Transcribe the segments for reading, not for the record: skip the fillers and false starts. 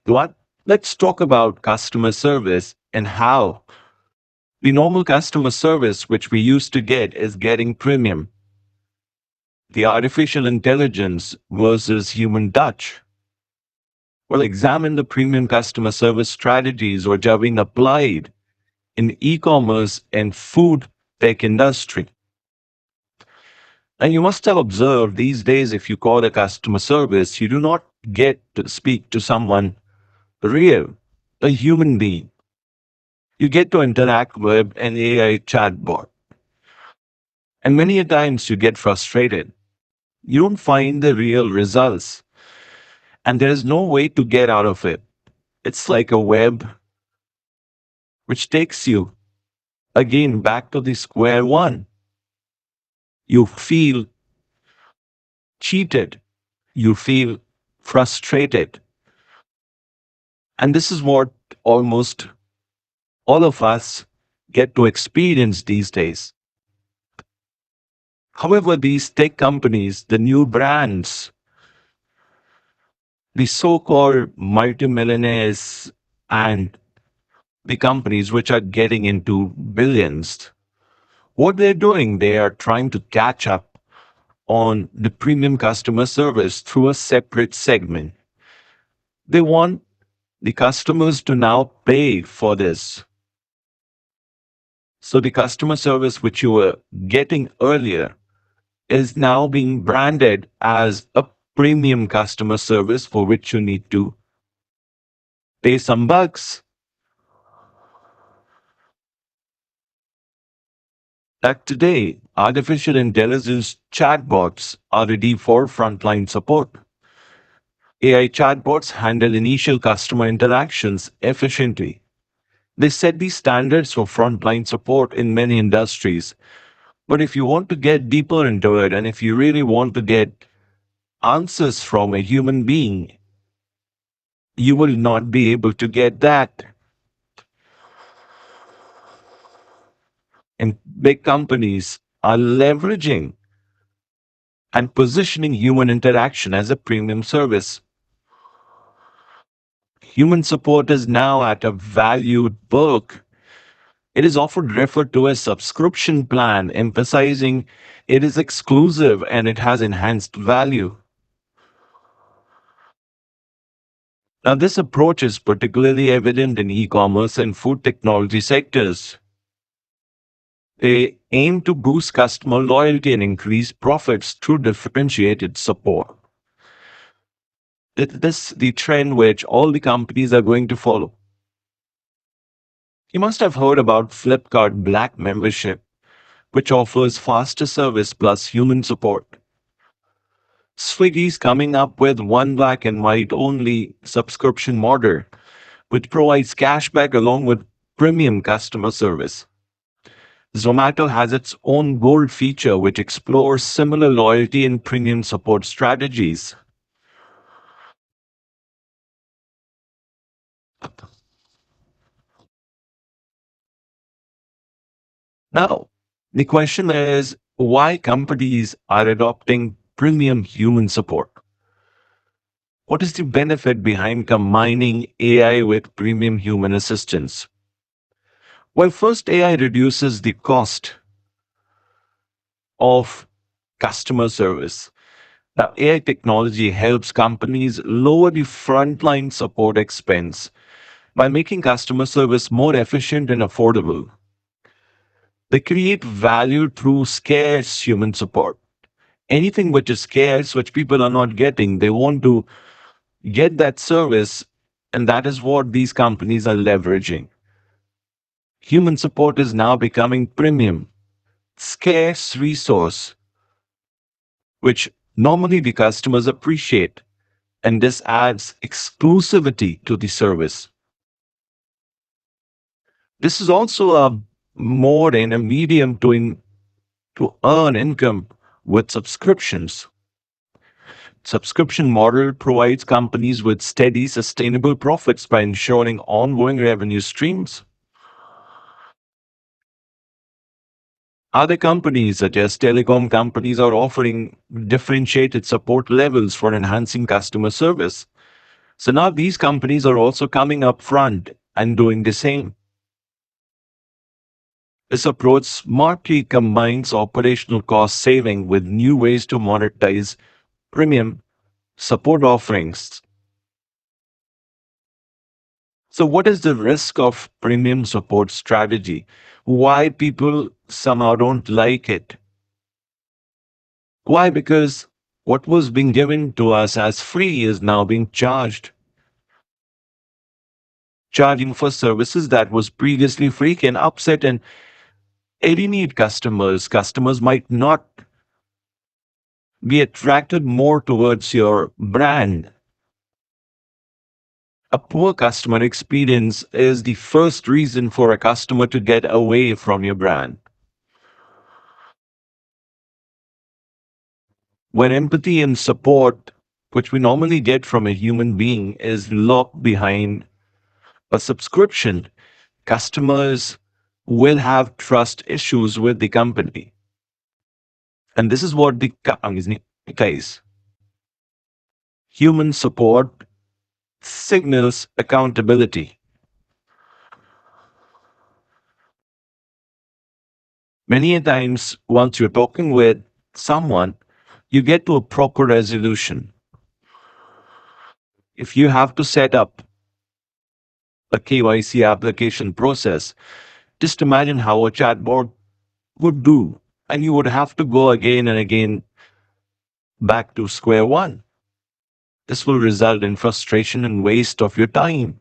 What? Let's talk about customer service and how the normal customer service which we used to get is getting premium. The artificial intelligence versus human touch. Well, examine the premium customer service strategies which are being applied in e-commerce and food tech industry. And you must have observed these days if you call a customer service, you do not get to speak to someone real, a human being. You get to interact with an AI chatbot. And many a times you get frustrated. You don't find the real results. And there is no way to get out of it. It's like a web which takes you again back to the square one. You feel cheated. You feel frustrated. And this is what almost all of us get to experience these days. However, these tech companies, the new brands, the so called multimillionaires, and the companies which are getting into billions, what they're doing, they are trying to catch up on the premium customer service through a separate segment. They want the customers to now pay for this. So the customer service which you were getting earlier is now being branded as a premium customer service for which you need to pay some bucks. Like today, artificial intelligence chatbots are ready for frontline support. AI chatbots handle initial customer interactions efficiently. They set the standards for frontline support in many industries. But if you want to get deeper into it and if you really want to get answers from a human being, you will not be able to get that. And big companies are leveraging and positioning human interaction as a premium service. Human support is now at a valued perk. It is often referred to as subscription plan, emphasizing it is exclusive and it has enhanced value. Now, this approach is particularly evident in e-commerce and food technology sectors. They aim to boost customer loyalty and increase profits through differentiated support. This is the trend which all the companies are going to follow. You must have heard about Flipkart Black membership, which offers faster service plus human support. Swiggy is coming up with one black and white only subscription model, which provides cashback along with premium customer service. Zomato has its own gold feature, which explores similar loyalty and premium support strategies. Now, the question is why companies are adopting premium human support? What is the benefit behind combining AI with premium human assistance? Well, first, AI reduces the cost of customer service. Now, AI technology helps companies lower the frontline support expense by making customer service more efficient and affordable. They create value through scarce human support. Anything which is scarce, which people are not getting, they want to get that service, and that is what these companies are leveraging. Human support is now becoming premium, scarce resource, which normally the customers appreciate, and this adds exclusivity to the service. This is also a more in a medium to earn income with subscriptions. Subscription model provides companies with steady, sustainable profits by ensuring ongoing revenue streams. Other companies, such as telecom companies, are offering differentiated support levels for enhancing customer service. So now these companies are also coming up front and doing the same. This approach smartly combines operational cost saving with new ways to monetize premium support offerings. So, what is the risk of premium support strategy? Why people somehow don't like it? Why? Because what was being given to us as free is now being charged. Charging for services that was previously free can upset and alienate customers. Customers might not be attracted more towards your brand. A poor customer experience is the first reason for a customer to get away from your brand. When empathy and support, which we normally get from a human being, is locked behind a subscription, customers will have trust issues with the company. And this is what the companies need to face. Human support signals accountability. Many a times, once you're talking with someone, you get to a proper resolution. If you have to set up a KYC application process, just imagine how a chatbot would do. And you would have to go again and again back to square one. This will result in frustration and waste of your time.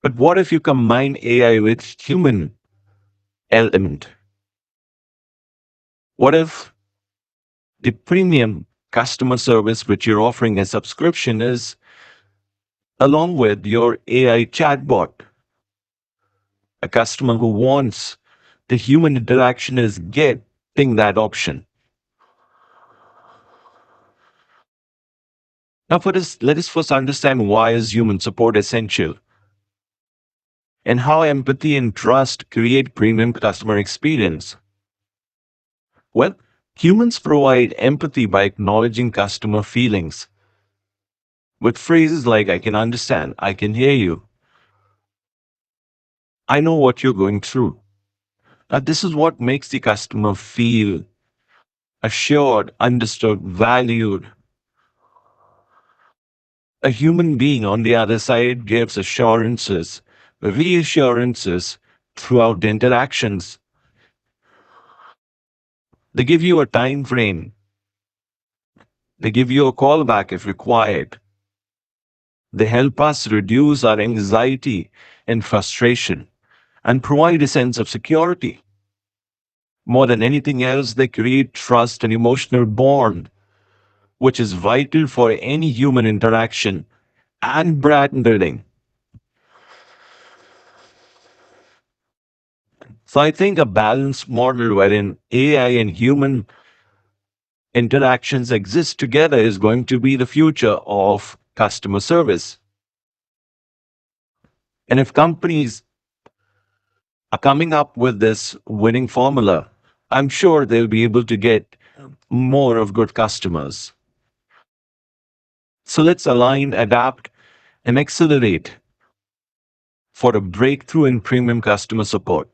But what if you combine AI with human element? What if the premium customer service which you're offering as subscription is along with your AI chatbot? A customer who wants the human interaction is getting that option. Now, for this, let us first understand why is human support essential and how empathy and trust create premium customer experience. Well, humans provide empathy by acknowledging customer feelings with phrases like, I can understand, I can hear you, I know what you're going through. Now, this is what makes the customer feel assured, understood, valued. A human being on the other side gives assurances, reassurances throughout the interactions. They give you a time frame. They give you a call back if required. They help us reduce our anxiety and frustration and provide a sense of security. More than anything else, they create trust and emotional bond, which is vital for any human interaction and brand building. So I think a balanced model wherein AI and human interactions exist together is going to be the future of customer service. And if companies are coming up with this winning formula, I'm sure they'll be able to get more of good customers. So let's align, adapt, and accelerate for a breakthrough in premium customer support.